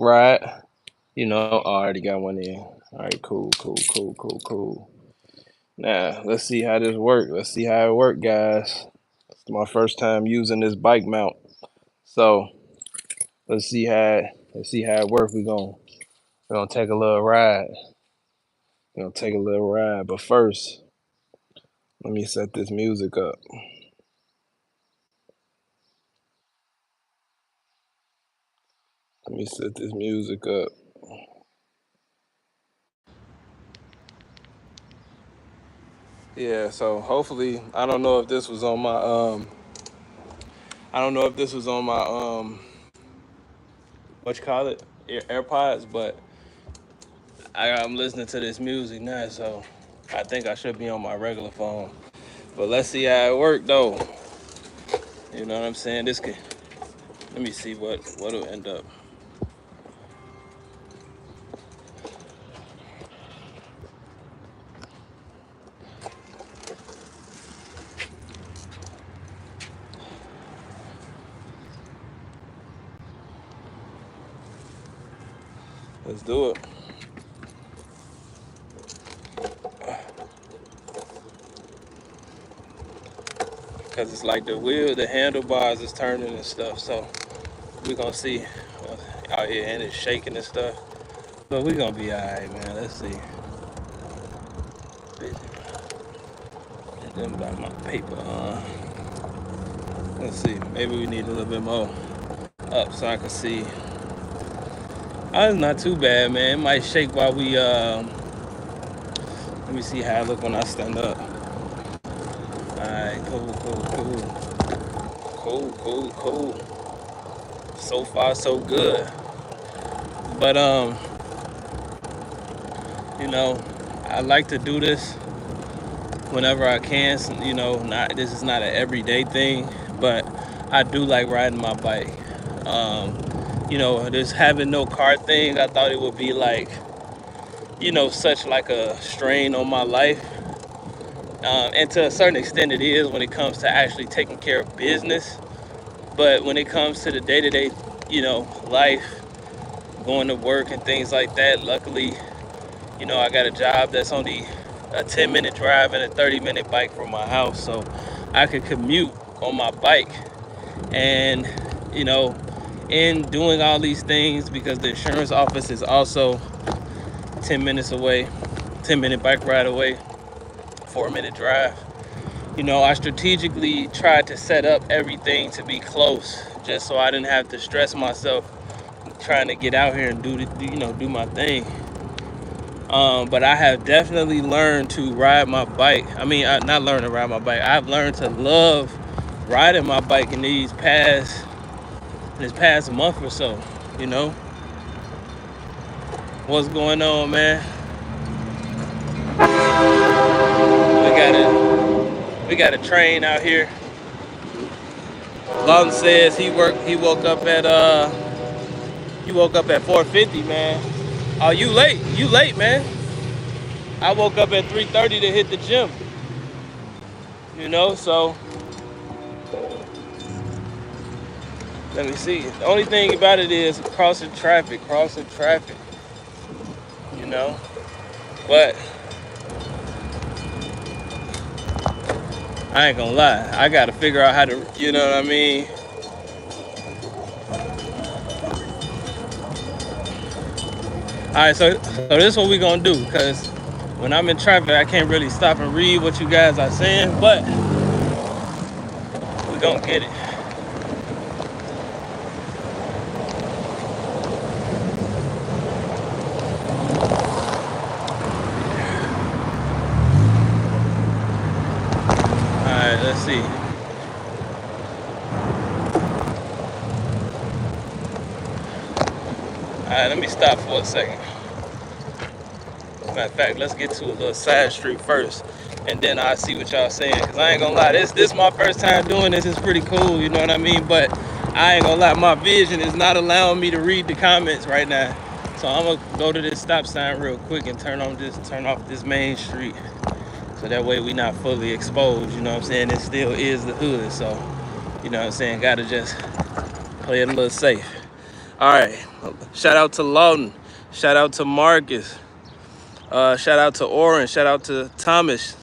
Right. I already got one in. All right, cool, cool, cool, cool, cool. Now, let's see how this works. Let's see how it works, guys. It's my first time using this bike mount. So, let's see how it works. We're gonna take a little ride. We're gonna take a little ride. But first, let me set this music up. Let me set this music up. Yeah, so hopefully I don't know if this was on my I don't know if this was on my what you call it? AirPods, but I'm listening to this music now, so I think I should be on my regular phone. But let's see how it worked though. You know what I'm saying? This could let me see what'll end up. Let's do it. Cause it's like the handlebars is turning and stuff. So we're gonna see out here and it's shaking and stuff. But we're gonna be alright, man. Let's see. And then about my paper, let's see. Maybe we need a little bit more up so I can see. Oh, it's not too bad, man. It might shake while we let me see how I look when I stand up. Alright, cool, cool, cool. Cool, cool, cool. So far so good. But you know, I like to do this whenever I can. Not this is not an everyday thing, but I do like riding my bike. Um, this having no car thing, I thought it would be like, such like a strain on my life. And to a certain extent it is when it comes to actually taking care of business. But when it comes to the day-to-day, life, going to work and things like that, luckily, I got a job that's only a 10-minute drive and a 30-minute bike from my house. So I could commute on my bike. And, you know, in doing all these things, because the insurance office is also 10 minutes away, 10-minute bike ride away, 4-minute drive. I strategically tried to set up everything to be close, just so I didn't have to stress myself trying to get out here and do my thing. But I have definitely learned to ride my bike. I mean, I not learned to ride my bike. I've learned to love riding my bike in this past month or so. You know what's going on, man? We got a train out here. Lawton says he woke up at 4:50, man. Oh, you late? You late, man? I woke up at 3:30 to hit the gym. So let me see. The only thing about it is crossing traffic, you know. But I ain't gonna lie, I gotta figure out how to, you know what I mean? Alright, so this is what we gonna do, because when I'm in traffic, I can't really stop and read what you guys are saying, but we gonna get it. Alright, let's see. Alright, let me stop for a second. Matter of fact, let's get to a little side street first, and then I'll see what y'all saying. Cause I ain't gonna lie, this my first time doing this. It's pretty cool, you know what I mean? But I ain't gonna lie, my vision is not allowing me to read the comments right now. So I'm gonna go to this stop sign real quick and turn off this main street. So that way we not fully exposed, you know what I'm saying? It still is the hood, so you know what I'm saying, gotta just play it a little safe. All right. Shout out to Lawton. Shout out to Marcus. Shout out to Oren. Shout out to Thomas.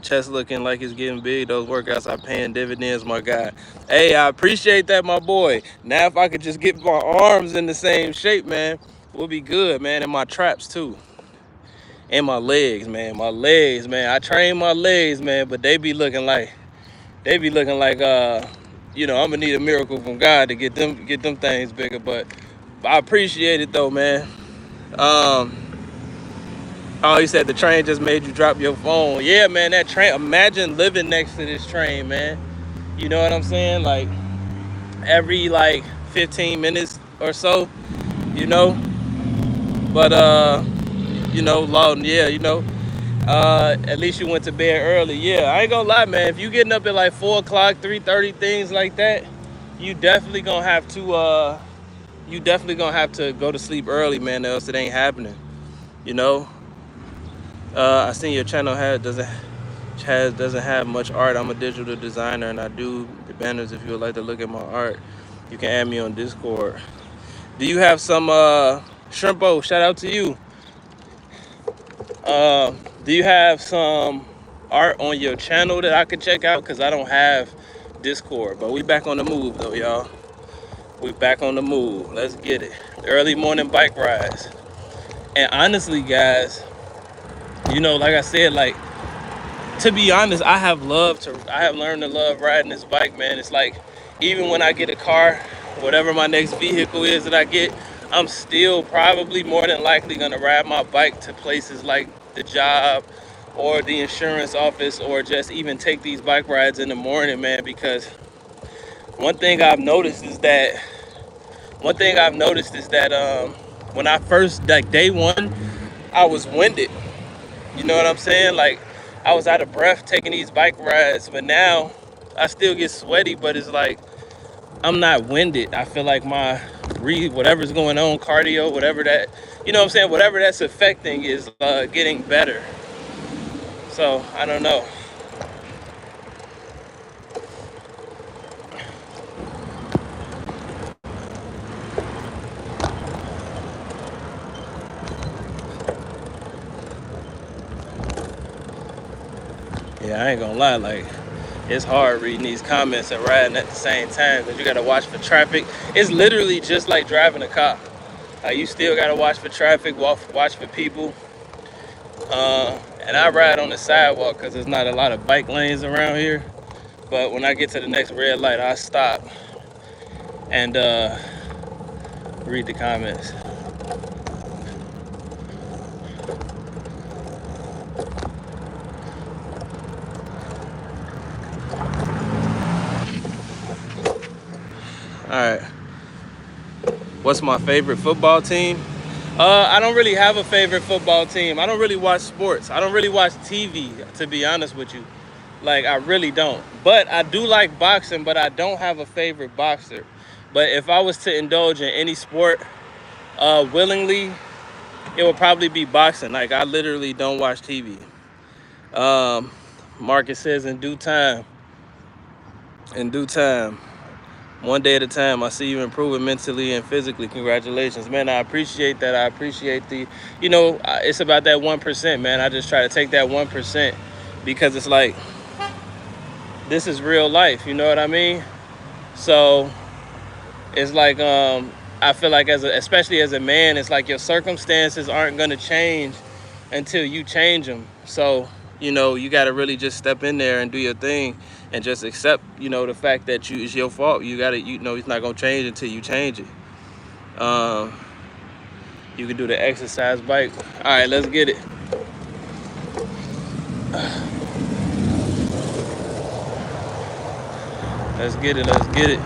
Chest looking like it's getting big. Those workouts are paying dividends, my guy. Hey, I appreciate that, my boy. Now, if I could just get my arms in the same shape, man, we'll be good, man. And my traps, too. And my legs, man. My legs, man. I train my legs, man, but they be looking like, you know, I'm gonna need a miracle from God to get them things bigger. But I appreciate it, though, man. Oh, he said the train just made you drop your phone. Yeah, man, that train. Imagine living next to this train, man. You know what I'm saying? Like every like 15 minutes or so, you know. But you know, Lawton, yeah, you know. At least you went to bed early. Yeah, I ain't gonna lie, man. If you getting up at like 4 o'clock, 3:30, things like that, you definitely gonna have to go to sleep early, man. Else it ain't happening. You know. I seen your channel doesn't have much art. I'm a digital designer and I do the banners. If you would like to look at my art, you can add me on Discord. Do you have some Shrimpo? Shout out to you. Do you have some art on your channel that I could check out? Cause I don't have Discord, but we back on the move though, y'all. We back on the move. Let's get it. Early morning bike rides. And honestly, guys, you know, like I said, like, to be honest, I have learned to love riding this bike, man. It's like, even when I get a car, whatever my next vehicle is that I get, I'm still probably more than likely gonna ride my bike to places like the job or the insurance office, or just even take these bike rides in the morning, man, because one thing I've noticed is that when I first, like day one, I was winded. You know what I'm saying? Like, I was out of breath taking these bike rides, but now I still get sweaty, but it's like I'm not winded. I feel like my whatever's going on, cardio, whatever that, you know what I'm saying, whatever that's affecting is getting better. So I don't know. Yeah, I ain't gonna lie, like, it's hard reading these comments and riding at the same time because you gotta watch for traffic. It's literally just like driving a car. You still gotta watch for traffic, watch for people. And I ride on the sidewalk because there's not a lot of bike lanes around here. But when I get to the next red light, I stop and read the comments. All right. What's my favorite football team? I don't really have a favorite football team. I don't really watch sports. I don't really watch TV, to be honest with you. Like, I really don't. But I do like boxing, but I don't have a favorite boxer. But if I was to indulge in any sport willingly, it would probably be boxing. Like, I literally don't watch TV. Marcus says in due time. In due time. One day at a time. I see you improving mentally and physically. Congratulations, man. I appreciate that. I appreciate the, you know, it's about that 1%, man. I just try to take that 1% because it's like, this is real life. You know what I mean? So it's like, I feel like especially as a man, it's like your circumstances aren't going to change until you change them. So, you know, you got to really just step in there and do your thing and just accept, you know, the fact that it's your fault. You got to, you know, it's not going to change until you change it. You can do the exercise bike. All right, let's get it. Let's get it. Let's get it.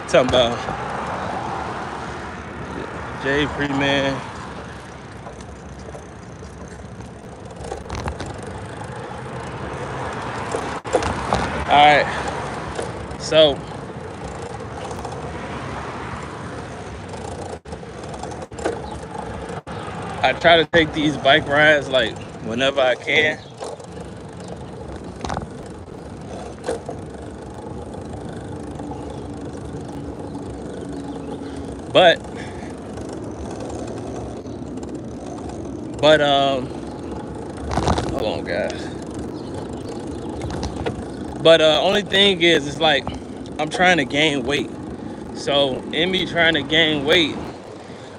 Talking about Jay Freeman. All right, so I try to take these bike rides like whenever I can. But but hold on, guys. But only thing is, it's like I'm trying to gain weight. So in me trying to gain weight,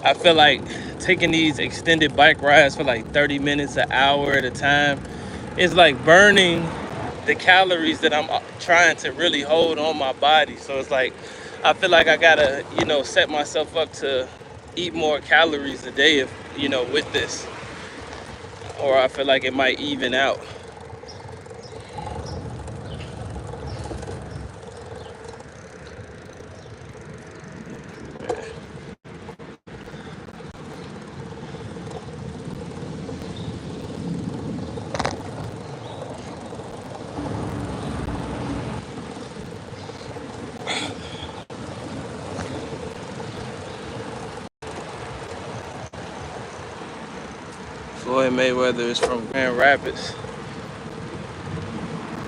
I feel like taking these extended bike rides for like 30 minutes, an hour at a time, is like burning the calories that I'm trying to really hold on my body. So it's like I feel like I gotta, set myself up to eat more calories a day if, with this, or I feel like it might even out. Floyd Mayweather is from Grand Rapids.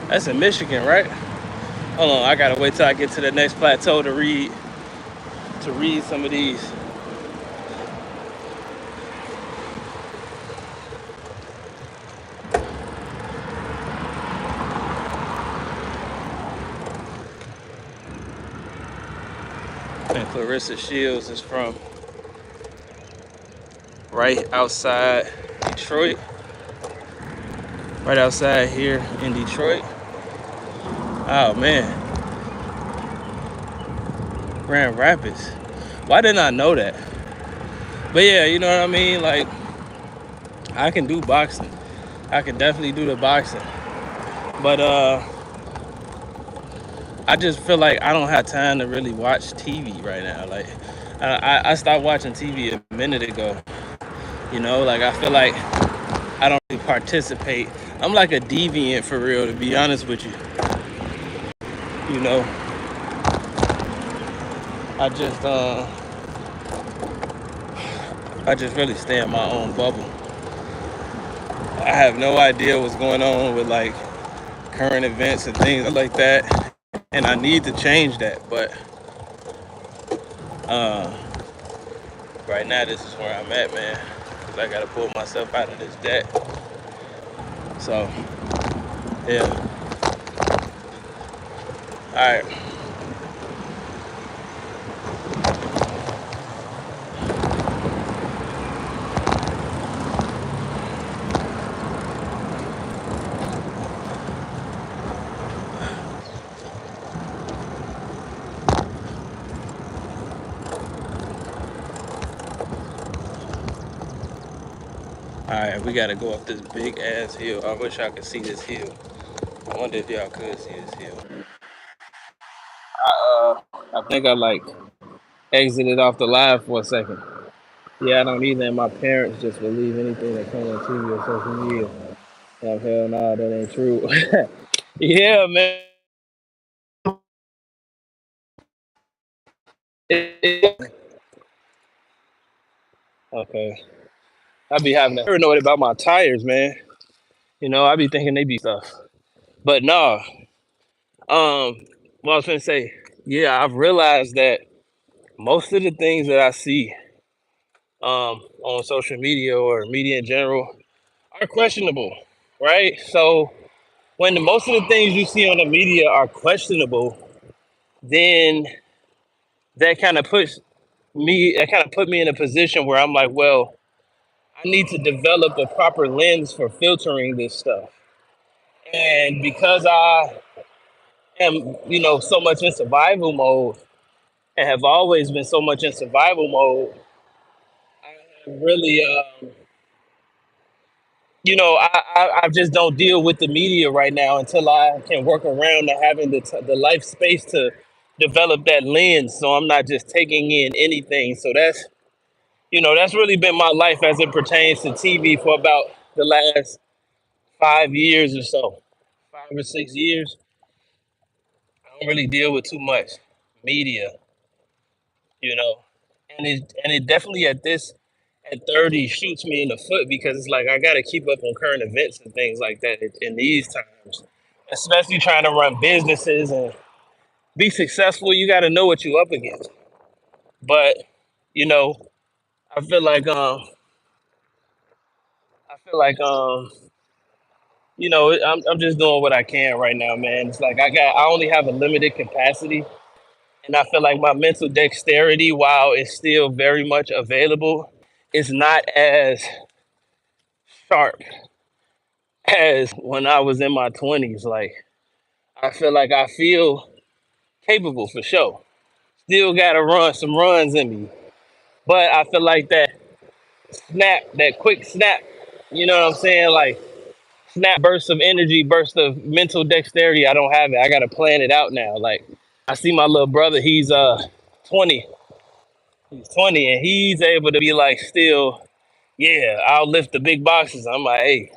That's in Michigan, right? Hold on, I gotta wait till I get to the next plateau to read some of these. And Clarissa Shields is from right outside Detroit, right outside here in Detroit. Oh man, Grand Rapids. Why didn't I know that? But yeah, you know what I mean? Like, I can do boxing. I can definitely do the boxing. But I just feel like I don't have time to really watch TV right now. Like, I stopped watching TV a minute ago. Like I feel like I don't really participate. I'm like a deviant for real, to be honest with you. You know, I just I just really stay in my own bubble. I have no idea what's going on with like current events and things like that, and I need to change that. But uh, right now, this is where I'm at, man. Cause I gotta pull myself out of this debt. So yeah, all right. All right, we gotta go up this big ass hill. I wish I could see this hill. I wonder if y'all could see this hill. I think I like exited off the live for a second. Yeah, I don't either. And my parents just believe anything that comes on TV or social media. Like, hell no, that ain't true. Yeah, man. Okay. I be having to paranoid about my tires, man. I be thinking they be stuff. But no, what I was gonna say, yeah, I've realized that most of the things that I see on social media or media in general are questionable, right? So when most of the things you see on the media are questionable, then that kind of put me in a position where I'm like, well, I need to develop a proper lens for filtering this stuff. And because I am, so much in survival mode and have always been so much in survival mode, I really, I just don't deal with the media right now until I can work around to having the life space to develop that lens. So I'm not just taking in anything. So that's really been my life as it pertains to TV for about the last 5 years or so, 5 or 6 years. I don't really deal with too much media, you know, and it definitely at 30 shoots me in the foot because it's like I got to keep up on current events and things like that in these times, especially trying to run businesses and be successful. You got to know what you up against, but. You know, I feel like I feel like I'm just doing what I can right now, man. It's like I only have a limited capacity, and I feel like my mental dexterity, while it's still very much available, is not as sharp as when I was in my 20s. Like I feel like I feel capable for sure. Still got to run some runs in me, but I feel like that quick snap. You know what I'm saying? Like snap burst of energy, burst of mental dexterity. I don't have it. I got to plan it out now. Like I see my little brother. He's 20. He's 20, and he's able to be like still. Yeah, I'll lift the big boxes. I'm like, hey,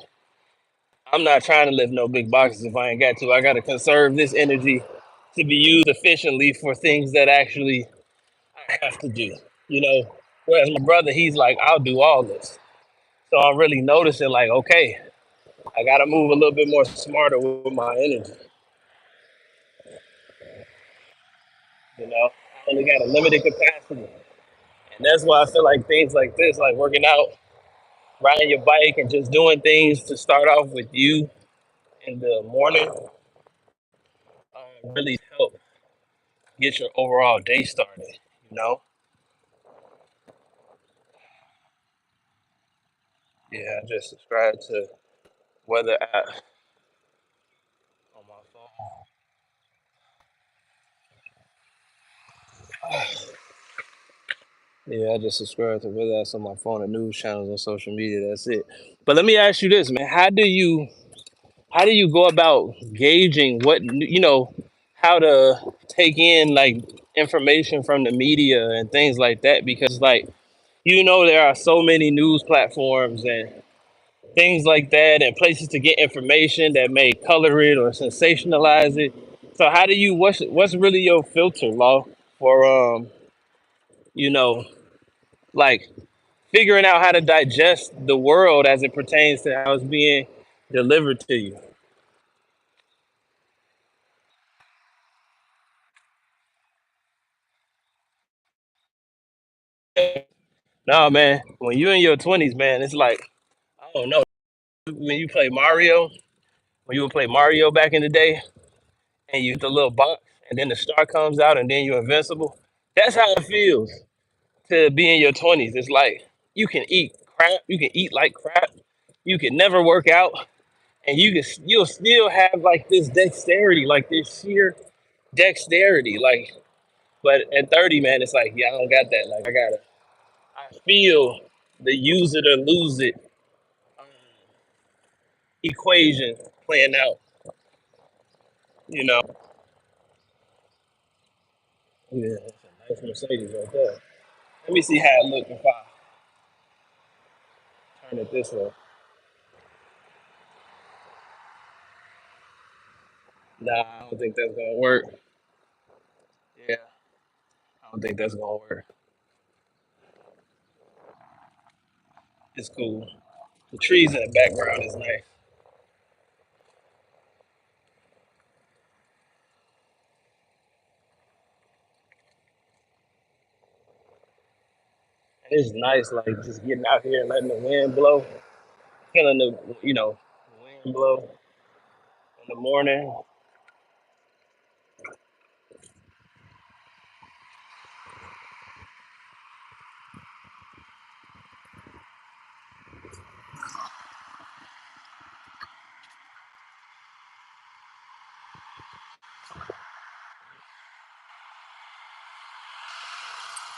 I'm not trying to lift no big boxes if I ain't got to. I got to conserve this energy to be used efficiently for things that actually I have to do. You know. Whereas my brother, he's like, I'll do all this. So I'm really noticing, like, okay, I got to move a little bit more smarter with my energy. You know, I only got a limited capacity, and that's why I feel like things like this, like working out, riding your bike, and just doing things to start off with you in the morning, really help get your overall day started. You know, yeah, I just subscribed to Weather app on my phone. Yeah, I just subscribed to Weather apps on my phone and news channels on social media. That's it. But let me ask you this, man: how do you go about gauging how to take in like information from the media and things like that? Because like there are so many news platforms and things like that and places to get information that may color it or sensationalize it. So how do you what's really your filter, law, for you know like figuring out how to digest the world as it pertains to how it's being delivered to you? No, man, when you're in your 20s, man, it's like I don't know. When you play Mario, when you would play Mario back in the day, and you hit the little box, and then the star comes out, and then you're invincible. That's how it feels to be in your 20s. It's like you can eat crap, you can eat like crap, you can never work out, and you'll still have like this dexterity, like this sheer dexterity. Like, but at 30, man, it's like, yeah, I don't got that. Like, I feel the use it or lose it um, equation playing out. You know. Yeah, that's a nice Mercedes right there. Let me see how it look if I turn it this way. Nah, I don't think that's gonna work. Yeah, I don't think that's gonna work. It's cool. The trees in the background is nice. And it's nice, like just getting out here and letting the wind blow, feeling the wind blow in the morning.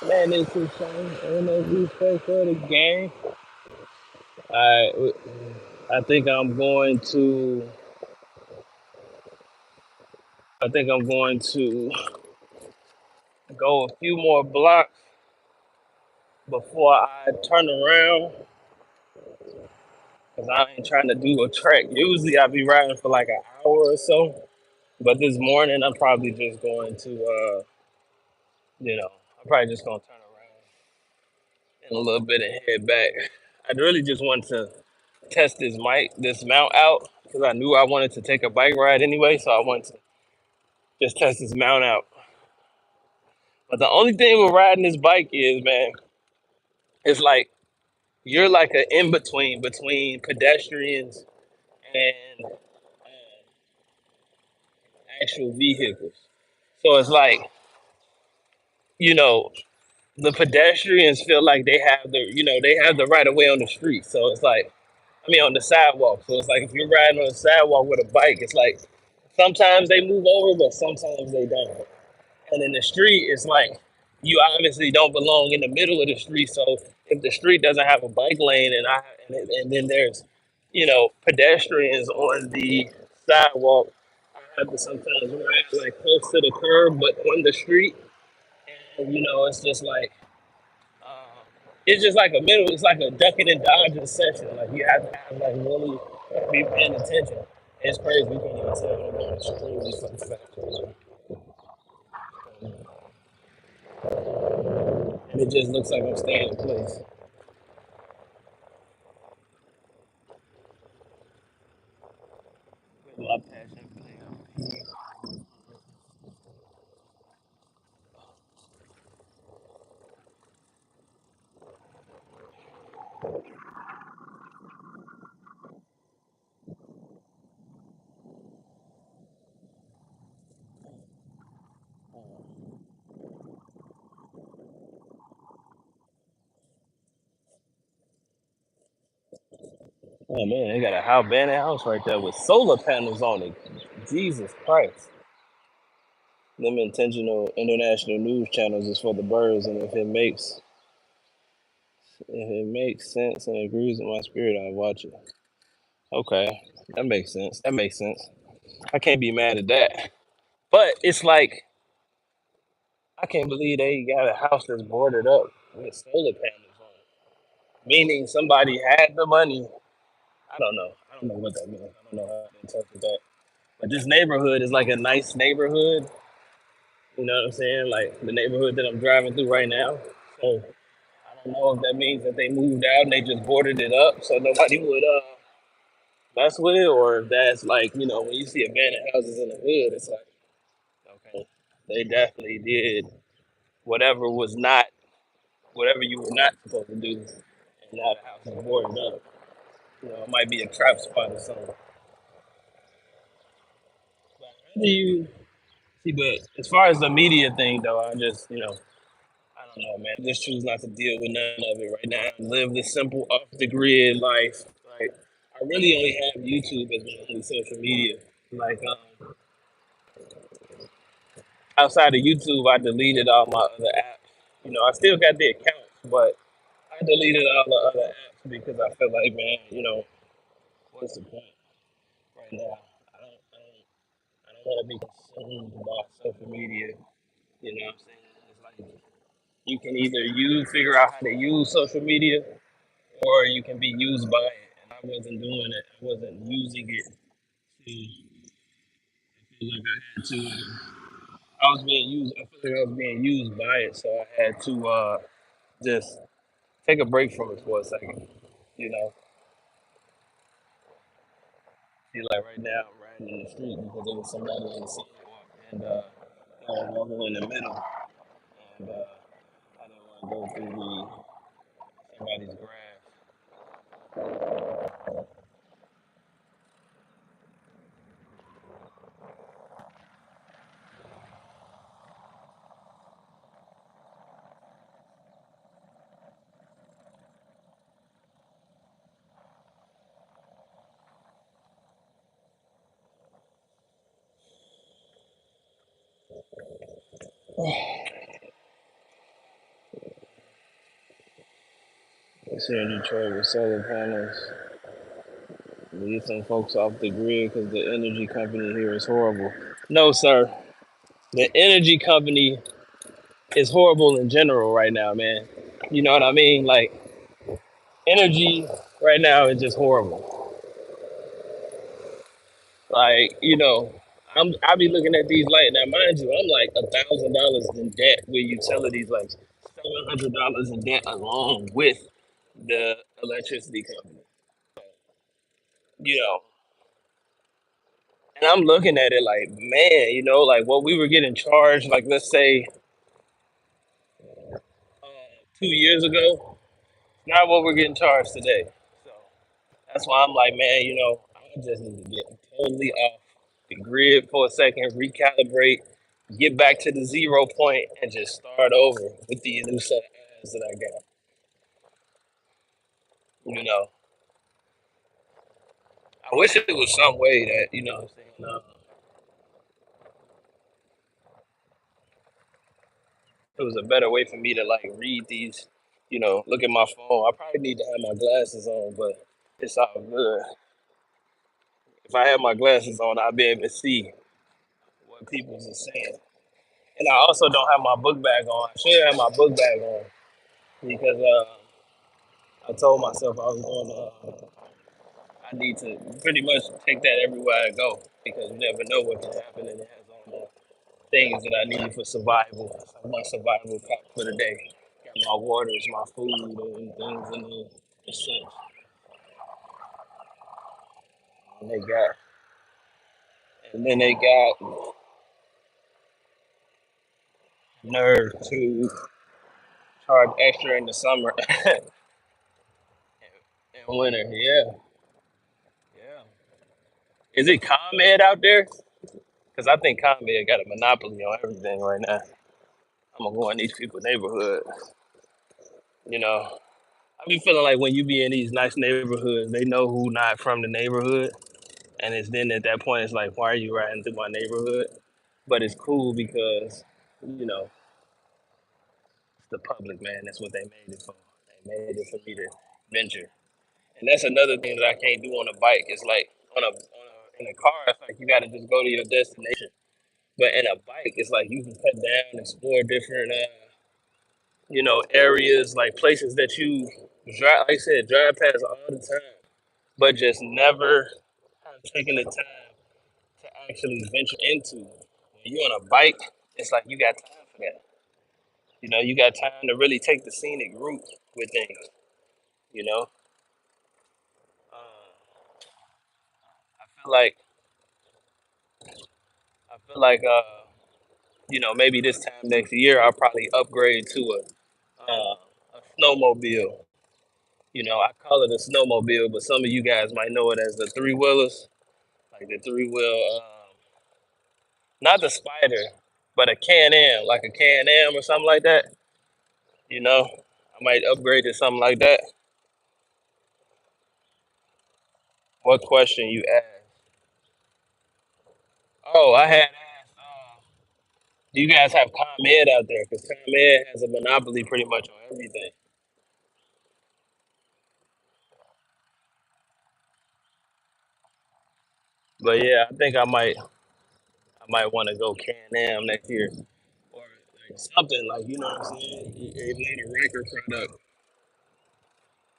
Man, it's insane. Ain't no respect for the game. I I think I'm going to. I think I'm going to go a few more blocks before I turn around because I ain't trying to do a track. Usually I be riding for like an hour or so, but this morning I'm probably just going to, I'm probably just gonna turn around in a little bit and head back. I really just wanted to test this mount out because I knew I wanted to take a bike ride anyway, so I wanted to just test this mount out. But the only thing with riding this bike is, man, It's like you're like an in between pedestrians and actual vehicles. So it's like, you know, the pedestrians feel like they have they have the right of way on the street. So it's like, I mean, on the sidewalk. So it's like if you're riding on the sidewalk with a bike, it's like sometimes they move over, but sometimes they don't. And in the street, it's like you obviously don't belong in the middle of the street. So if the street doesn't have a bike lane, and then there's pedestrians on the sidewalk, I have to sometimes ride like close to the curb, but on the street, and it's just like uh, it's just like a middle. It's like a ducking and dodging session. Like you have to have like really be paying attention. It's crazy. We can't even tell when I'm going extremely fast. And it just looks like I'm staying in place. With my passion for them. Oh man, they got a how abandoned house right there with solar panels on it. Jesus Christ. Them intentional international news channels is for the birds, and if it makes sense and agrees with my spirit, I'll watch it. Okay, that makes sense. That makes sense. I can't be mad at that. But it's like I can't believe they got a house that's boarded up with solar panels on it. Meaning somebody had the money. I don't know. I don't know what that means. I don't know how to interpret that. But this neighborhood is like a nice neighborhood. You know what I'm saying? Like the neighborhood that I'm driving through right now. So I don't know if that means that they moved out and they just boarded it up so nobody would mess with it, or if that's like when you see abandoned houses in the hood, it's like okay, they definitely did whatever was not whatever you were not supposed to do, and now the house is boarded up. It might be a trap spot or something. But how do you see? But as far as the media thing, though, I don't know, man. I just choose not to deal with none of it right now. Live the simple, off the grid life. Like I really only have YouTube as my only social media. Like outside of YouTube, I deleted all my other apps. I still got the accounts, but I deleted all the other apps because I feel like, man, what's the point right now? I don't want to be consumed by social media. You know what I'm saying? It's like you can either figure out how to use social media, or you can be used by it. And I wasn't doing it. I wasn't using it to. I feel like I had to. I was being used. I feel like I was being used by it, so I had to just take a break from it for a second. You know, feel like right now I'm riding in the street because there was somebody on the sidewalk, and I was walking in the middle, and I didn't want to go through somebody's grass. It's here in Detroit with solar panels. Leave some folks off the grid because the energy company here is horrible. No, sir. The energy company is horrible in general right now, man. You know what I mean? Like energy right now is just horrible. Like I be looking at these lights now. Mind you, I'm like $1,000 in debt with utilities, like $700 in debt along with the electricity company. You know, and I'm looking at it like, man, like what we were getting charged, like let's say 2 years ago. Not what we're getting charged today. So that's why I'm like, man, I just need to get totally off the grid for a second, recalibrate, get back to the 0 point, and just start over with the new set of ads that I got. You know, I wish it was some way that what I'm saying. It was a better way for me to like read these. Look at my phone. I probably need to have my glasses on, but it's all good. If I have my glasses on, I'll be able to see what people are saying. And I also don't have my book bag on. I should have my book bag on because I told myself I was going to. I need to pretty much take that everywhere I go because you never know what can happen, and it has all the things that I need for survival. It's like my survival pack for the day. Got my waters, my food, and things in the sense. And they got, and then they got nerve to charge extra in the summer and winter. Yeah, yeah. Is it ComEd out there? Because I think ComEd got a monopoly on everything right now. I'm gonna go in these people's neighborhood. You know, I be feeling like when you be in these nice neighborhoods, they know who not from the neighborhood, and it's then at that point it's like, why are you riding through my neighborhood? But it's cool because you know it's the public, man. That's what they made it for. They made it for me to venture, and that's another thing that I can't do on a bike. It's like in a car, it's like you got to just go to your destination. But in a bike, it's like you can cut down, explore different, areas like places that you drive. Like I said, drive past all the time, but just never have taken the time to actually venture into. When you're on a bike, it's like you got time for that. You got time to really take the scenic route with things. You know, I feel like maybe this time next year I'll probably upgrade to a snowmobile. I call it a snowmobile, but some of you guys might know it as the three wheelers, like the three wheel, not the Spider, but a Can Am, like a Can Am or something like that. I might upgrade to something like that. What question you asked? Oh, I had asked, do you guys have ComEd out there? Because ComEd has a monopoly pretty much on everything. But yeah, I think I might want to go Can Am next year or like something like what I'm saying. If not a record product,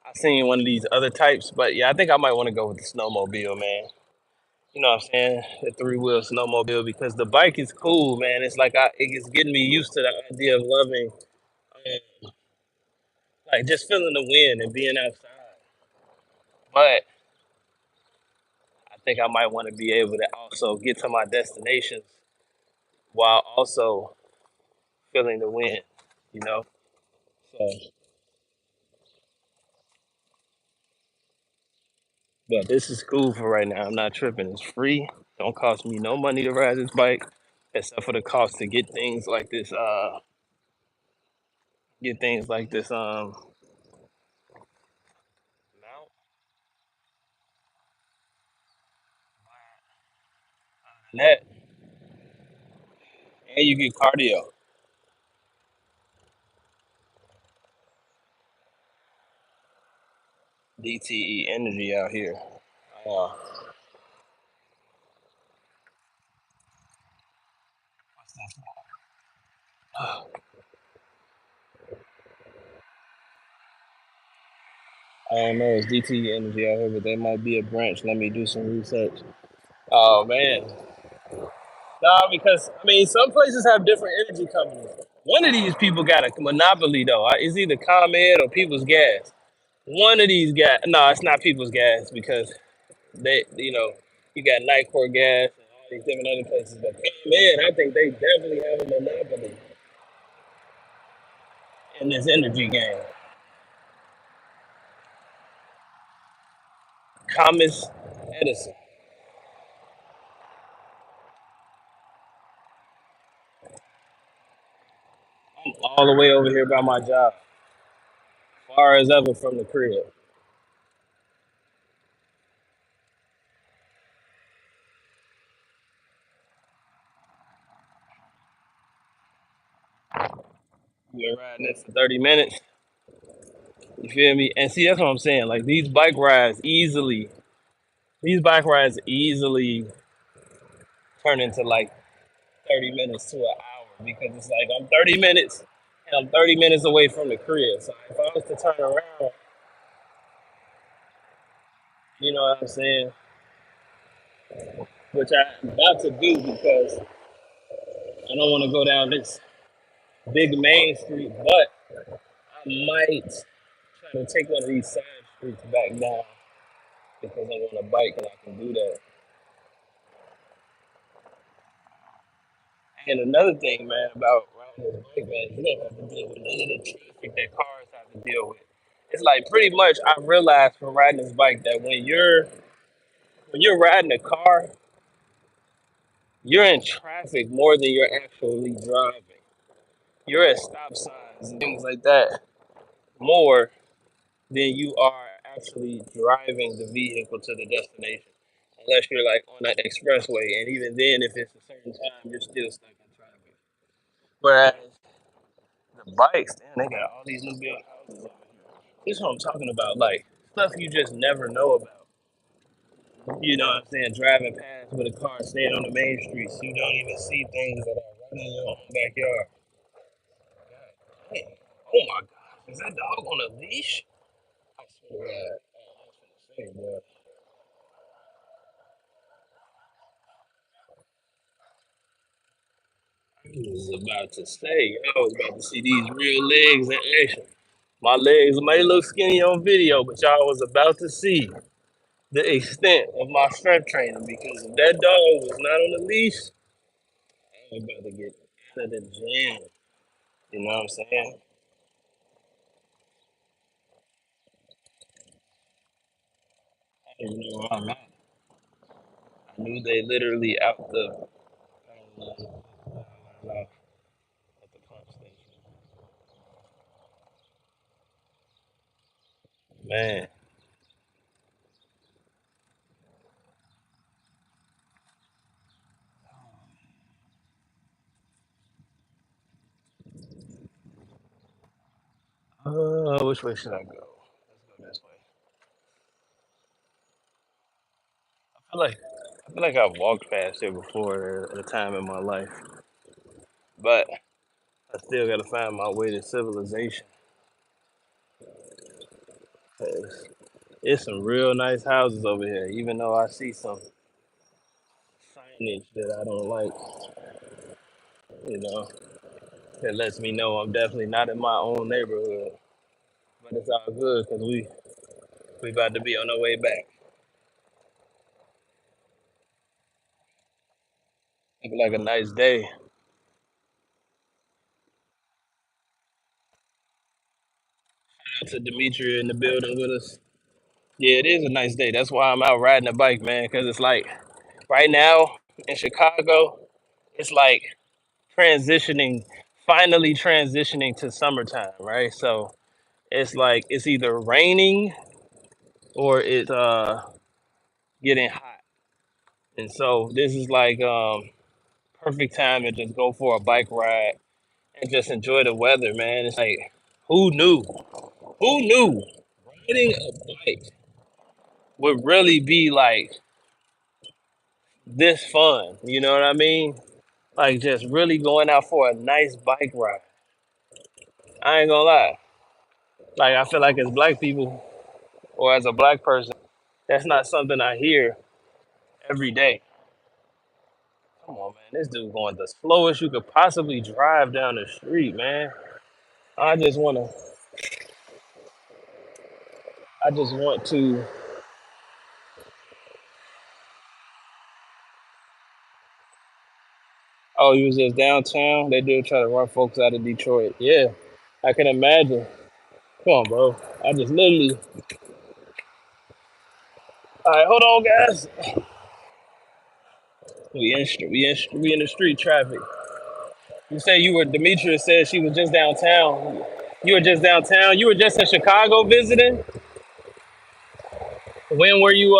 I seen one of these other types, but yeah, I think I might want to go with the snowmobile, man. You know what I'm saying? The three wheel snowmobile because the bike is cool, man. It's like it's getting me used to the idea of loving, like just feeling the wind and being outside. But I think I might want to be able to also get to my destinations while also feeling the wind. You know, so but this is cool for right now. I'm not tripping. It's free. Don't cost me no money to ride this bike, except for the cost to get things like this. Get things like this. Mount net, and you get cardio. DTE energy out here. Uh, I don't know. It's DTE energy out here, but they might be a branch. Let me do some research. Oh man, no, because I mean, some places have different energy companies. One of these people got a monopoly though. It's either ComEd or People's Gas. One of these guys. No, it's not People's Gas because you got Nightcore Gas and all these different other places. But ComEd, I think they definitely have a monopoly in this energy game. Thomas Edison. I'm all the way over here by my job, far as ever from the crib. Been riding this for 30 minutes. You feel me? And see, that's what I'm saying. Like these bike rides easily turn into like 30 minutes to an hour because it's like I'm 30 minutes and I'm 30 minutes away from the crib. So if I was to turn around, you know what I'm saying? Which I'm about to do because I don't want to go down this big main street, but I might try to take one of these side streets back down because I'm on a bike and I can do that. And another thing, man, about riding this bike, man, you don't have to deal with none of the traffic that cars have to deal with. It's like pretty much I realized from riding this bike that when you're riding a car, you're in traffic more than you're actually driving. You're at stop signs and things like that more than you are actually driving the vehicle to the destination. Unless you're like on an expressway, and even then, if it's a certain time, you're still stuck in traffic. Whereas the bikes, damn, they got all these new built houses over here. This is what I'm talking about, like stuff you just never know about. You know what I'm saying? Driving past with a car staying on the main streets, you don't even see things that are right in your own backyard. God damn. Oh my God. Is that dog on a leash? I swear to God. Oh, I was finna say, boy. I was about to say, I was about to see these real legs in action. My legs may look skinny on video, but y'all was about to see the extent of my strength training because if that dog was not on the leash, I was about to get out of the gym. You know what I'm saying? I didn't know where I'm at. I knew they literally out the at the pump station. Man, which way should I go? Let's go this way. I feel like I feel like I've walked past here before at a time in my life, but I still gotta find my way to civilization. 'Cause it's some real nice houses over here, even though I see some signage that I don't like. You know, it lets me know I'm definitely not in my own neighborhood. But it's all good because we about to be on our way back. Look like a nice day. Shout out to Demetria in the building with us. Yeah, it is a nice day. That's why I'm out riding a bike, man. Because it's like right now in Chicago, it's like transitioning, finally transitioning to summertime, right? So it's like it's either raining or it's getting hot, and so this is like perfect time to just go for a bike ride and just enjoy the weather, man. It's like who knew? Who knew riding a bike would really be like this fun? You know what I mean? Like just really going out for a nice bike ride. I ain't gonna lie. Like I feel like as black people or as a black person, that's not something I hear every day. Come on, man. This dude going the slowest you could possibly drive down the street, man. I just wanna I just want to oh, you was just downtown? They do try to run folks out of Detroit. Yeah. I can imagine. Come on, bro. I just literally All right, hold on, guys. We in the street traffic. You say you were Demetria said she was just downtown. You were just downtown. You were just in Chicago visiting. When were you?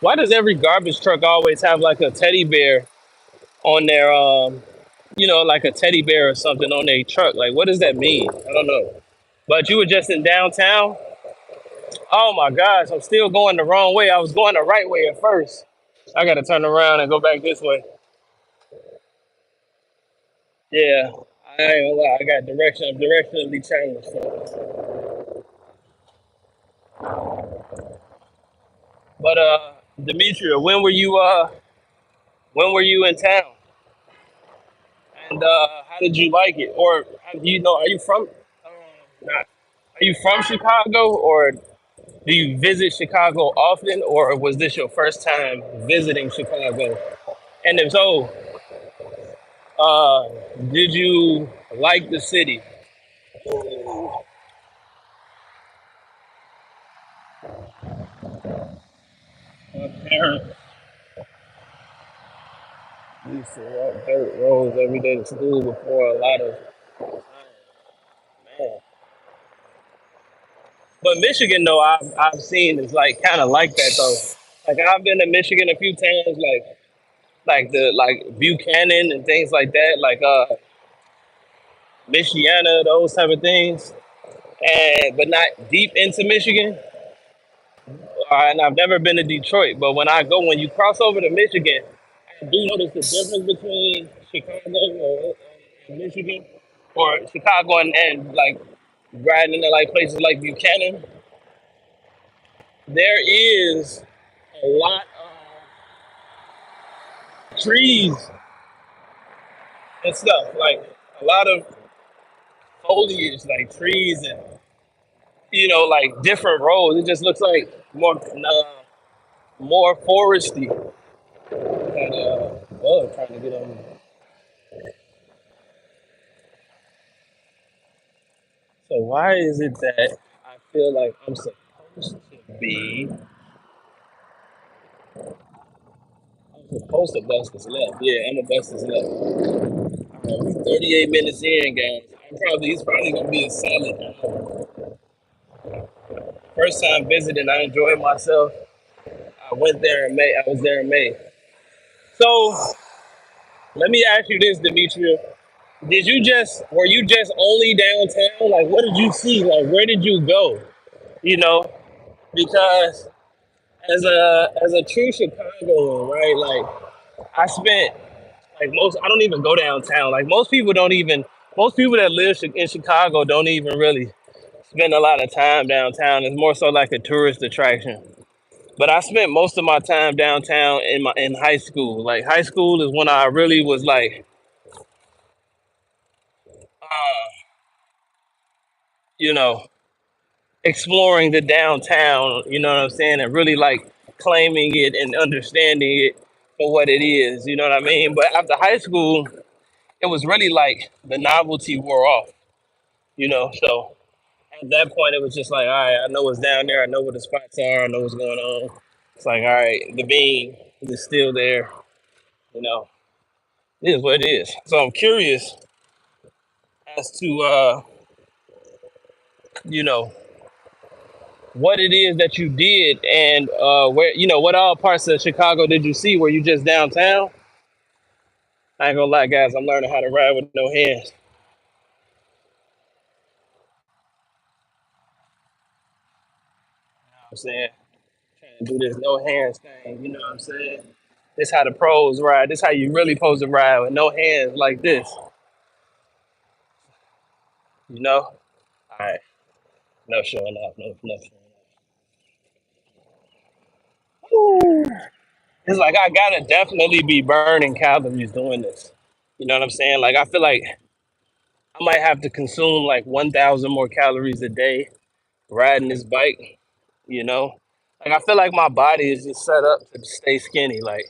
Why does every garbage truck always have like a teddy bear on their like a teddy bear or something on their truck? Like, what does that mean? I don't know. But you were just in downtown. Oh my gosh, I'm still going the wrong way. I was going the right way at first. I gotta turn around and go back this way. Yeah, I ain't gonna lie. I got direction. I'm directionally changed. But Demetria, when were you in town? And how did you like it? Or do you know? Are you from? Not, are you from Chicago, or do you visit Chicago often, or was this your first time visiting Chicago? And if so, uh, did you like the city? My parents used to walk dirt roads every day to school before a lot of man. But Michigan, though, I've seen is like kind of like that though. Like I've been to Michigan a few times, like the like Buchanan and things like that, like Michiana, those type of things, and but not deep into Michigan. And I've never been to Detroit, but when you cross over to Michigan, I do notice the difference between Chicago and Michigan, or Chicago and like riding into like places like Buchanan. There is a lot of trees and stuff, like a lot of foliage, like trees and like different roads. It just looks like more foresty. And trying to get on. So why is it that I feel like I'm supposed to be? I'm supposed to bust this left. Yeah, I'm a bust this left. We 38 minutes in, guys. He's probably gonna be a solid hour. First time visiting, I enjoyed myself. I went there in May. I was there in May. So let me ask you this, Demetria. Were you just only downtown? Like, what did you see? Like, where did you go? You know, because as a true Chicagoan, right? Like, I spent like most. I don't even go downtown. Like most people don't even. Most people that live in Chicago don't even really spend a lot of time downtown. It's more so like a tourist attraction. But I spent most of my time downtown in high school. Like high school is when I really was like, uh, you know, exploring the downtown. You know what I'm saying, and really like claiming it and understanding it for what it is. You know what I mean? But after high school, it was really like the novelty wore off. So at that point, it was just like, all right, I know what's down there. I know what the spots are. I know what's going on. It's like, all right, the beam is still there. You know, it is what it is. So I'm curious as to, you know, what it is that you did and what all parts of Chicago did you see? Were you just downtown? I ain't gonna lie, guys. I'm learning how to ride with no hands. I'm saying, trying to do this no hands thing. You know what I'm saying? This how the pros ride. This how you really supposed to ride with no hands like this. You know? All right. No showing off. No showing off. Ooh. It's like I gotta definitely be burning calories doing this. You know what I'm saying? Like I feel like I might have to consume like 1,000 more calories a day riding this bike. You know, like I feel like my body is just set up to stay skinny. Like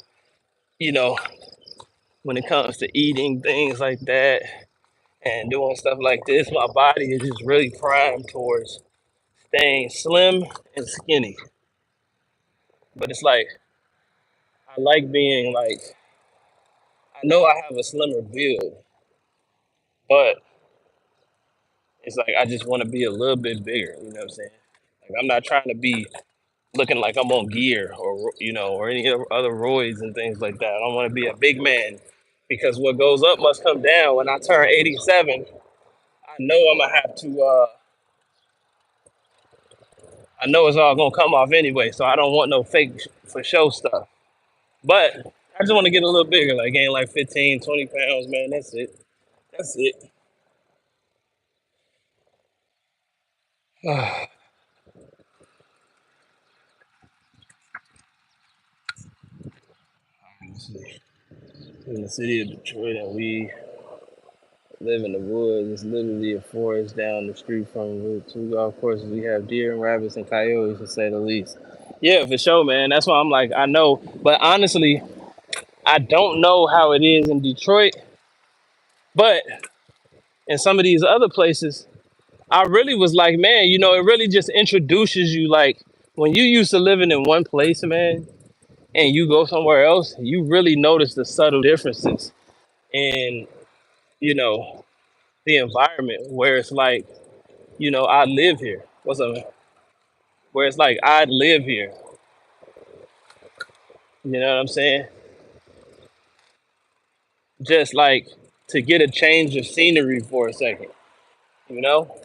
you know, when it comes to eating things like that and doing stuff like this, my body is just really primed towards staying slim and skinny. But it's like I like being like I know I have a slimmer build, but it's like I just want to be a little bit bigger. You know what I'm saying? Like I'm not trying to be looking like I'm on gear or or any other roids and things like that. I don't want to be a big man because what goes up must come down. When I turn 87, I know I'm gonna have to. I know it's all gonna come off anyway, so I don't want no fake for show stuff. But I just want to get a little bigger, like gain like 15, 20 pounds, man. That's it. That's it. In the city of Detroit, and we live in the woods. It's literally a forest down the street from Route 2 golf courses. We have deer and rabbits and coyotes, to say the least. Yeah, for sure, man. That's why I'm like, I know. But honestly, I don't know how it is in Detroit. But in some of these other places, I really was like, man, it really just introduces you. Like, when you used to living in one place, man, and you go somewhere else, you really notice the subtle differences in, you know, the environment where it's like, I live here. What's up? Where it's like I live here. You know what I'm saying? Just like to get a change of scenery for a second. You know,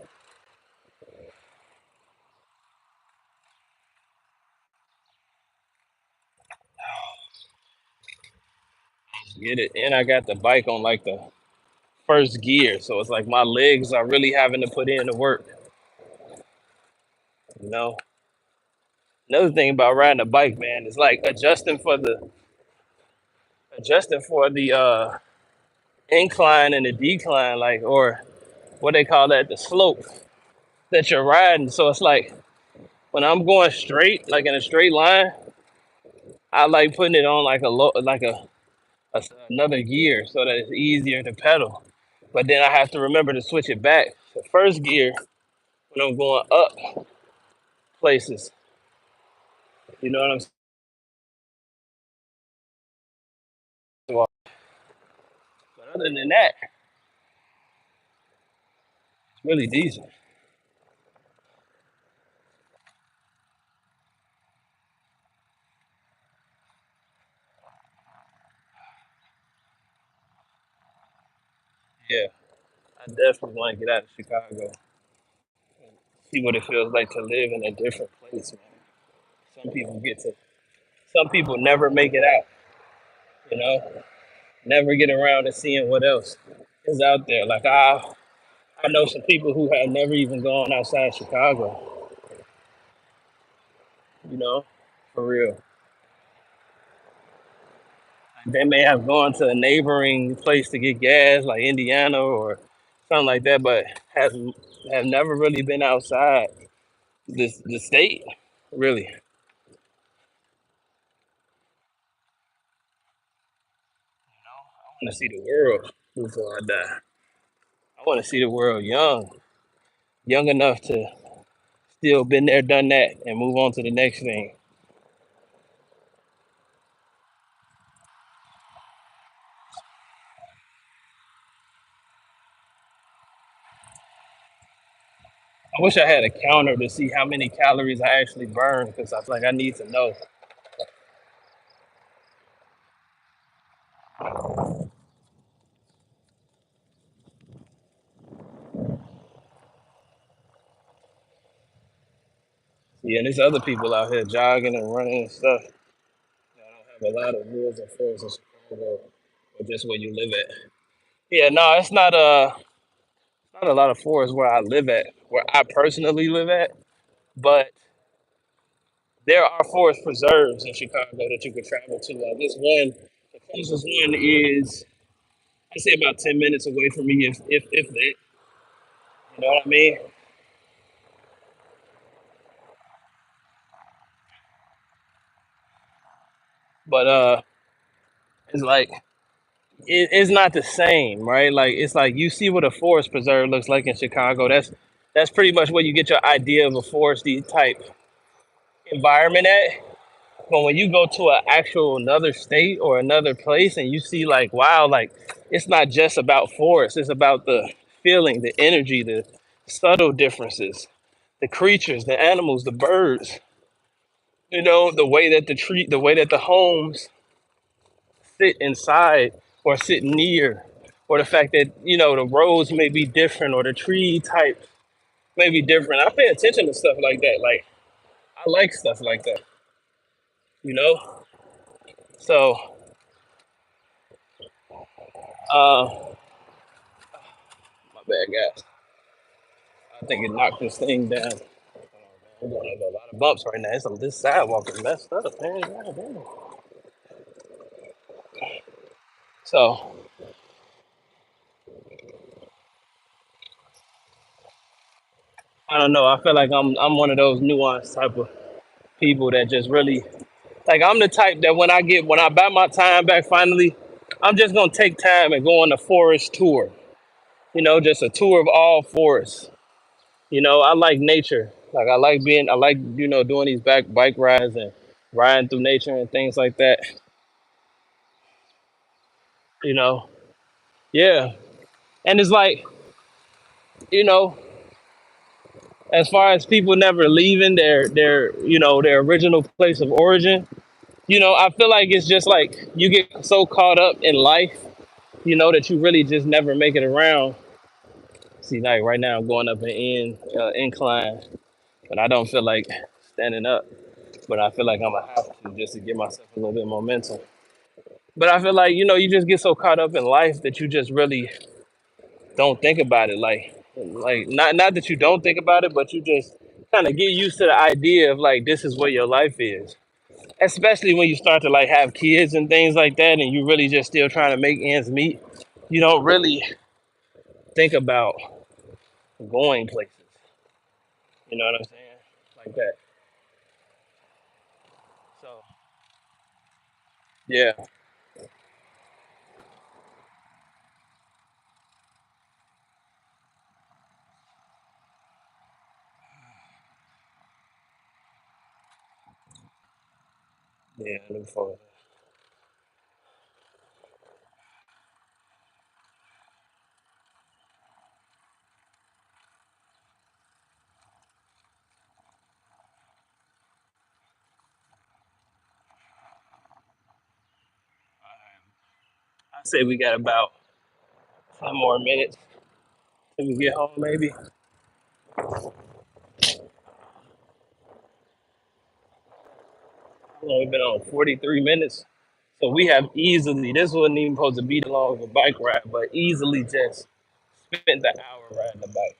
get it. And I got the bike on like the first gear, so it's like my legs are really having to put in the work. You know. Another thing about riding a bike, man, is like adjusting for the incline and the decline, like or what they call that, the slope that you're riding. So it's like when I'm going straight, like in a straight line, I like putting it on like a low, like another gear so that it's easier to pedal. But then I have to remember to switch it back to first gear when I'm going up places. You know what I'm saying? But other than that, it's really decent. Yeah, I definitely want to get out of Chicago and see what it feels like to live in a different place, man. Some people get to, some people never make it out, you know, never get around to seeing what else is out there. Like I know some people who have never even gone outside Chicago, you know, for real. They may have gone to a neighboring place to get gas, like Indiana or something like that, but have never really been outside the state, really. I want to see the world before I die. I want to see the world young enough to still been there, done that, and move on to the next thing. I wish I had a counter to see how many calories I actually burn because I feel like I need to know. Yeah, and there's other people out here jogging and running and stuff. I don't have a lot of woods and forests in Chicago, or just where you live at. Yeah, no, it's not a lot of forests where I live at, where I personally live at, but there are forest preserves in Chicago that you can travel to. Like this one, the closest one is I say about 10 minutes away from me, if that. You know what I mean? But it's like it's not the same, right? Like it's like you see what a forest preserve looks like in Chicago. That's pretty much where you get your idea of a foresty type environment at. But when you go to an actual another state or another place and you see like, wow, like it's not just about forest, it's about the feeling, the energy, the subtle differences, the creatures, the animals, the birds, the way that the way that the homes sit inside or sit near, or the fact that, the roads may be different or the tree type may be different. I pay attention to stuff like that. Like I like stuff like that, you know? So, uh, my bad guys. I think it knocked this thing down. We're gonna have a lot of bumps right now. This sidewalk is messed up, man. God damn. So I don't know. I feel like I'm one of those nuanced type of people that just really like. I'm the type that when I buy my time back finally, I'm just gonna take time and go on a forest tour. Just a tour of all forests. I like nature. Like I like doing these bike rides and riding through nature and things like that. You know, yeah. And it's like, you know, as far as people never leaving their original place of origin, I feel like it's just like you get so caught up in life, that you really just never make it around. See, like right now I'm going up an incline, but I don't feel like standing up. But I feel like I'm gonna have to just to give myself a little bit of momentum. But I feel like you just get so caught up in life that you just really don't think about it. Like not that you don't think about it, but you just kind of get used to the idea of like this is what your life is. Especially when you start to like have kids and things like that, and you really just still trying to make ends meet. You don't really think about going places. You know what I'm saying? Like that. So yeah, yeah. I look forward. I say we got about 10 more minutes till we get home, maybe. We've only been on 43 minutes. So we have easily, this wasn't even supposed to be the long of a bike ride, but easily just spent the hour riding the bike.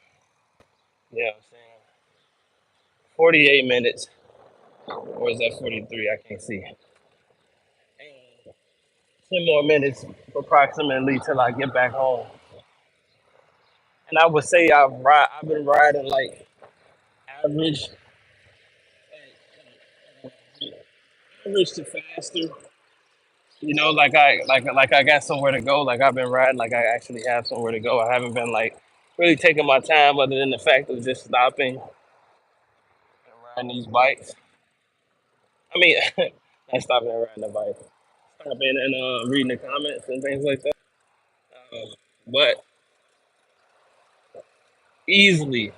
You know what I'm saying? 48 minutes. Or is that 43? I can't see. And 10 more minutes approximately till I get back home. And I would say I've been riding like average, average to faster. Like I got somewhere to go. Like I've been riding, like I actually have somewhere to go. I haven't been like really taking my time, other than the fact of just stopping and riding these bikes. I mean, not stopping and riding the bike, stopping and reading the comments and things like that. Um, but easily,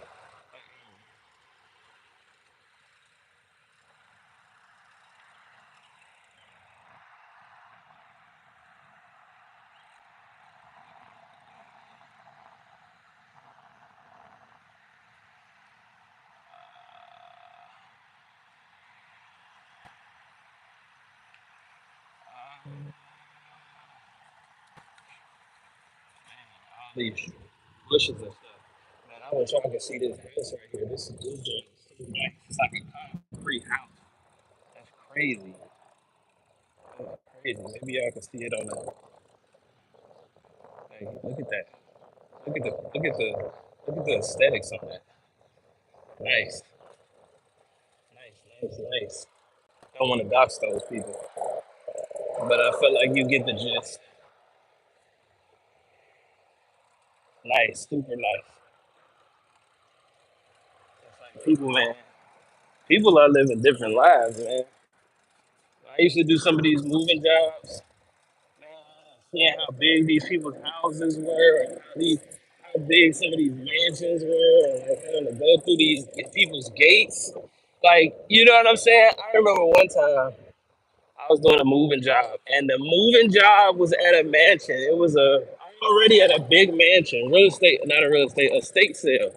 all these bushes and stuff. Man, I wish I could see this house right here. This joint is so nice. It's like a concrete house. That's crazy. That's crazy. Maybe y'all can see it on the. Hey, look at that. Look at the aesthetics on that. Nice, nice. Don't want to dox those people, but I feel like you get the gist. Nice, super nice. It's like people, man. People are living different lives, man. I used to do some of these moving jobs, man, seeing how big these people's houses were, and how big some of these mansions were, and like having to go through these people's gates. Like, you know what I'm saying? I remember one time I was doing a moving job, and the moving job was at a mansion. It was already at a big mansion, real estate, not a real estate, estate sale.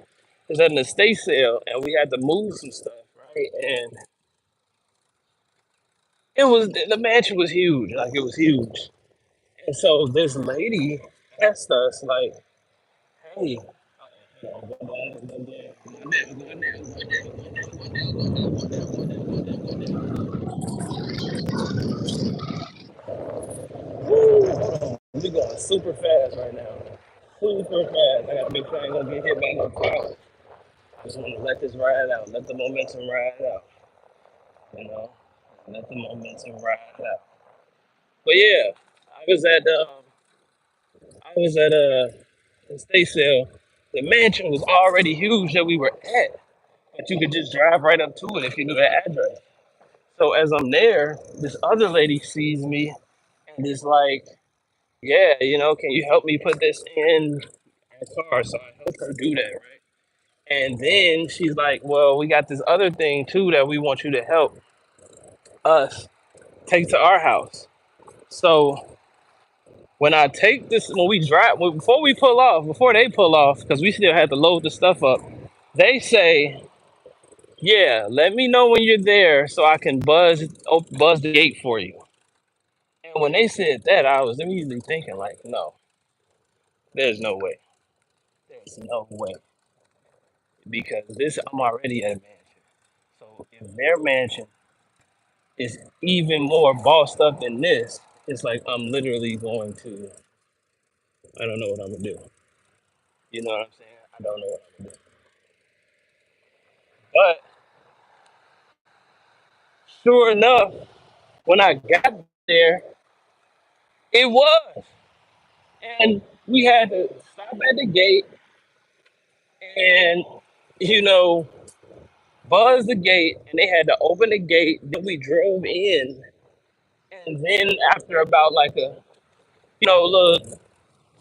It was at an estate sale, and we had to move some stuff, right? And the mansion was huge, like it was huge. And so this lady asked us, like, "Hey, we going super fast right now, super fast. I gotta make sure I ain't gonna get hit by no car. I just want to let this ride out, let the momentum ride out, you know, let the momentum ride out." But yeah, I was at estate sale. The mansion was already huge that we were at, but you could just drive right up to it if you knew the address. So as I'm there, this other lady sees me and is like, "Yeah, can you help me put this in our car?" So I helped her do that, right? And then she's like, "Well, we got this other thing too that we want you to help us take to our house." So when we drive, before we pull off, before they pull off, because we still had to load the stuff up, they say, "Yeah, let me know when you're there so I can buzz the gate for you." And when they said that, I was immediately thinking, like, no, there's no way. There's no way. Because I'm already at a mansion. So if their mansion is even more bossed up than this, it's like I'm literally going to, I don't know what I'm going to do. You know what I'm saying? I don't know what I'm going to do. But sure enough, when I got there, it was. And we had to stop at the gate and, you know, buzz the gate, and they had to open the gate. Then we drove in, and then after about like a little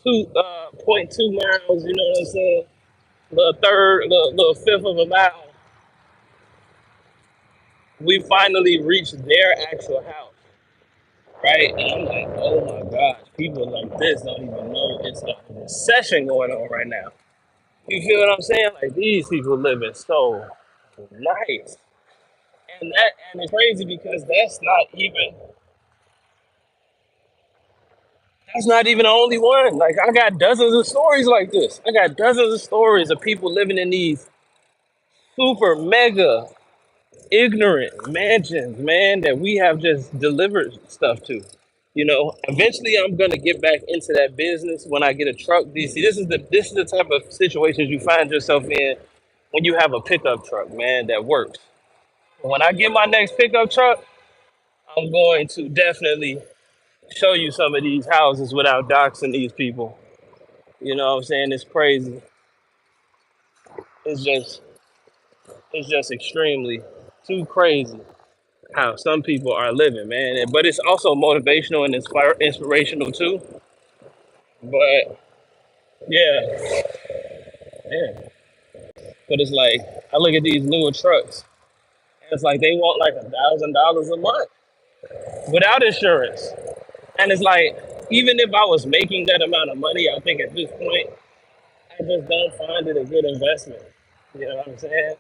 2.2 miles, you know what I'm saying, little fifth of a mile, we finally reached their actual house, right? And I'm like, oh my gosh, people like this don't even know it's a recession going on right now. You feel what I'm saying? Like these people living so nice, and it's crazy because that's not even the only one. Like I got dozens of stories like this. I got dozens of stories of people living in these super mega ignorant mansions, man, that we have just delivered stuff to. Eventually I'm gonna get back into that business when I get a truck. DC, this is the type of situations you find yourself in when you have a pickup truck, man, that works. When I get my next pickup truck, I'm going to definitely show you some of these houses without doxing these people. You know what I'm saying? It's crazy. It's just it's just extremely too crazy how some people are living, man. But it's also motivational and inspirational too. But yeah, yeah. But it's like I look at these newer trucks, and it's like they want like $1,000 a month without insurance. And it's like even if I was making that amount of money, I think at this point I just don't find it a good investment. You know what I'm saying?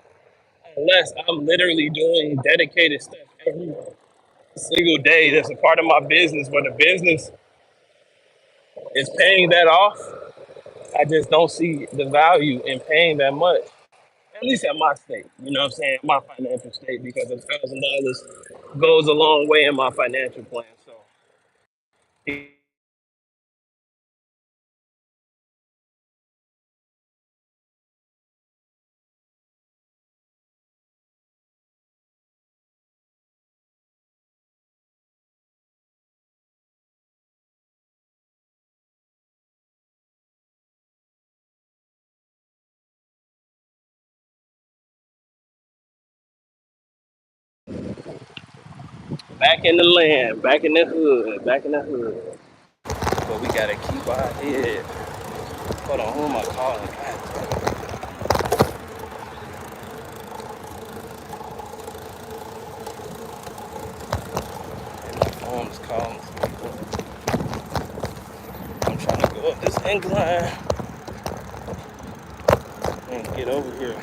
Unless I'm literally doing dedicated stuff every single day that's a part of my business, but the business is paying that off. I just don't see the value in paying that much, at least at my state. You know what I'm saying? My financial state, because $1,000 goes a long way in my financial plan. So, Back in the land, back in the hood, back in the hood. But we gotta keep our head. Hold on, who am I calling? God, my phone's calling people. I'm trying to go up this incline and get over here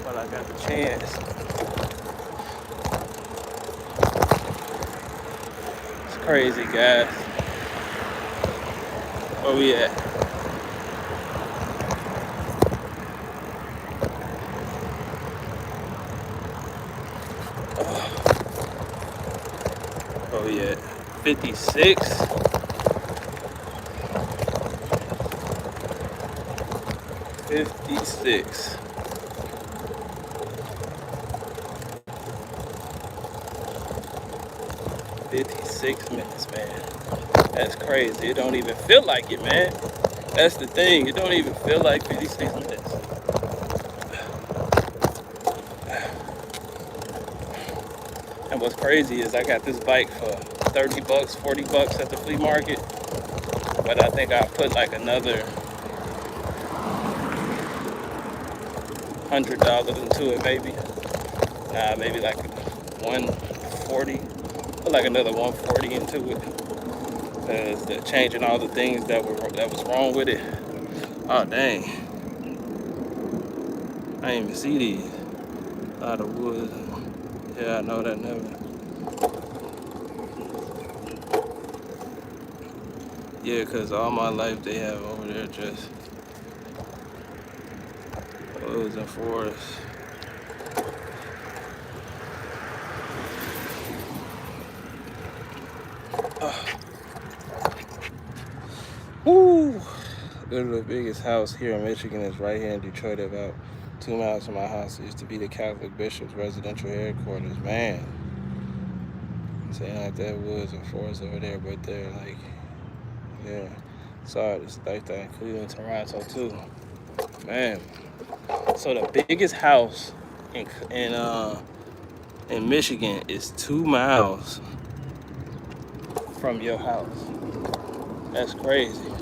while I got the chance. It's crazy, guys. Where we at? Where we at? 56. 56. $56, man. That's crazy. It don't even feel like it, man. That's the thing. It don't even feel like 56 minutes. And what's crazy is I got this bike for 30 bucks, 40 bucks at the flea market. But I think I put like another $100 into it, maybe. Nah, maybe like 140. Put like another 140 into it. Because they're changing all the things that was wrong with it. Oh dang. I didn't even see these. A lot of wood. Yeah, I know that never. Yeah, because all my life they have over there just woods and forests. Woo! Literally the biggest house here in Michigan is right here in Detroit, about 2 miles from my house. It used to be the Catholic Bishop's residential headquarters. Man, saying like that woods and forests over there, but they're like, yeah. Saw it. It's like that in Cleveland, Toronto too. Man. So the biggest house in Michigan is 2 miles from your house. That's crazy.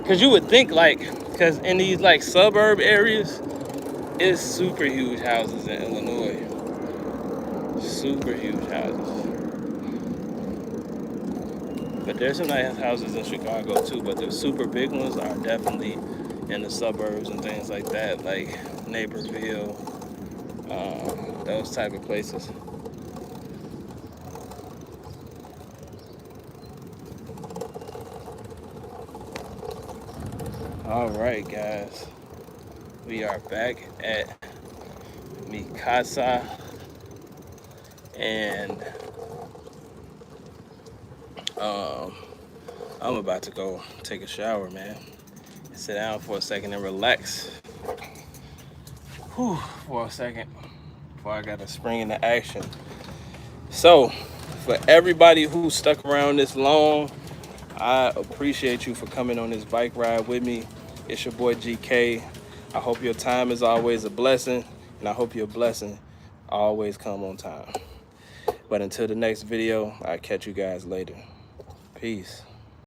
Cause you would think like, cause in these like suburb areas, it's super huge houses in Illinois. Super huge houses. But there's some nice houses in Chicago too, but the super big ones are definitely in the suburbs and things like that, like Naperville, those type of places. All right, guys, we are back at Mikasa, and I'm about to go take a shower, man. Sit down for a second and relax. Whew, for a second before I got to spring into action. So, for everybody who stuck around this long, I appreciate you for coming on this bike ride with me. It's your boy GK. I hope your time is always a blessing, and I hope your blessing always come on time. But until the next video, I'll catch you guys later. Peace.